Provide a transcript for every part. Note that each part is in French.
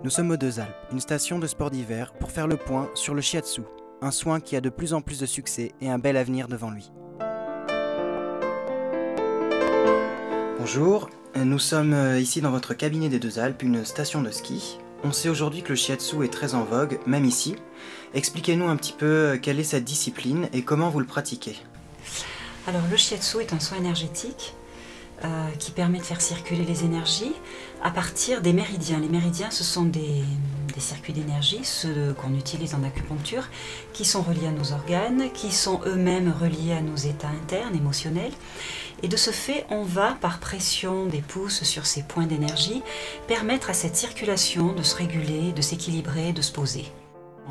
Nous sommes aux Deux Alpes, une station de sport d'hiver, pour faire le point sur le shiatsu, un soin qui a de plus en plus de succès et un bel avenir devant lui. Bonjour, nous sommes ici dans votre cabinet des Deux Alpes, une station de ski. On sait aujourd'hui que le shiatsu est très en vogue, même ici. Expliquez-nous un petit peu quelle est cette discipline et comment vous le pratiquez. Alors le shiatsu est un soin énergétique qui permet de faire circuler les énergies à partir des méridiens. Les méridiens, ce sont des circuits d'énergie, ceux qu'on utilise en acupuncture, qui sont reliés à nos organes, qui sont eux-mêmes reliés à nos états internes, émotionnels. Et de ce fait, on va, par pression des pouces sur ces points d'énergie, permettre à cette circulation de se réguler, de s'équilibrer, de se poser.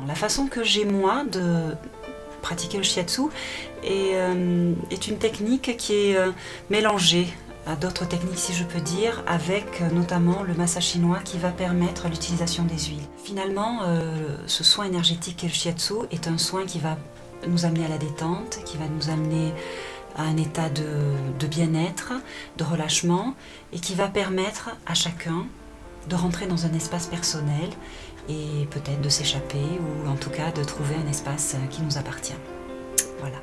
La façon que j'ai moi de pratiquer le shiatsu est une technique qui est mélangée à d'autres techniques, si je peux dire, avec notamment le massage chinois qui va permettre l'utilisation des huiles. Finalement, ce soin énergétique qu'est le shiatsu est un soin qui va nous amener à la détente, qui va nous amener à un état de bien-être, de relâchement, et qui va permettre à chacun de rentrer dans un espace personnel et peut-être de s'échapper ou en tout cas de trouver un espace qui nous appartient. Voilà.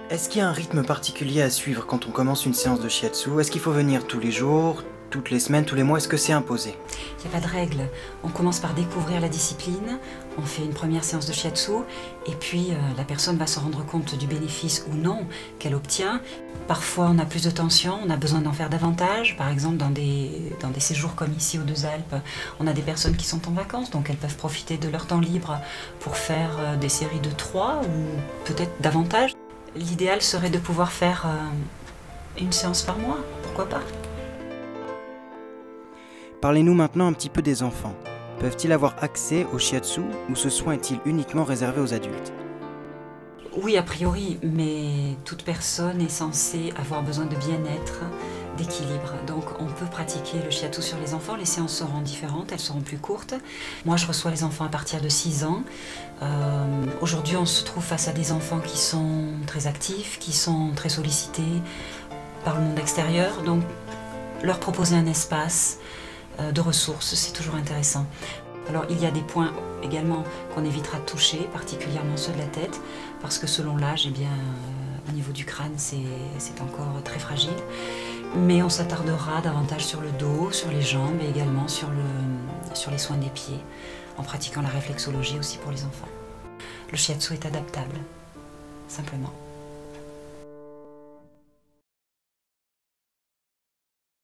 Est-ce qu'il y a un rythme particulier à suivre quand on commence une séance de shiatsu? Est-ce qu'il faut venir tous les jours, toutes les semaines, tous les mois? Est-ce que c'est imposé? Il n'y a pas de règle. On commence par découvrir la discipline, on fait une première séance de shiatsu et puis la personne va se rendre compte du bénéfice ou non qu'elle obtient. Parfois on a plus de tension, on a besoin d'en faire davantage. Par exemple dans des séjours comme ici aux Deux Alpes, on a des personnes qui sont en vacances, donc elles peuvent profiter de leur temps libre pour faire des séries de 3 ou peut-être davantage. L'idéal serait de pouvoir faire une séance par mois, pourquoi pas? Parlez-nous maintenant un petit peu des enfants. Peuvent-ils avoir accès au shiatsu ou ce soin est-il uniquement réservé aux adultes? Oui, a priori, mais toute personne est censée avoir besoin de bien-être, d'équilibre. Donc on peut pratiquer le shiatsu sur les enfants. Les séances seront différentes, elles seront plus courtes. Moi, je reçois les enfants à partir de 6 ans. Aujourd'hui, on se trouve face à des enfants qui sont très actifs, qui sont très sollicités par le monde extérieur. Donc leur proposer un espace de ressources, c'est toujours intéressant. Alors il y a des points également qu'on évitera de toucher, particulièrement ceux de la tête, parce que selon l'âge, eh bien, au niveau du crâne, c'est encore très fragile. Mais on s'attardera davantage sur le dos, sur les jambes et également sur les soins des pieds, en pratiquant la réflexologie aussi pour les enfants. Le shiatsu est adaptable, simplement.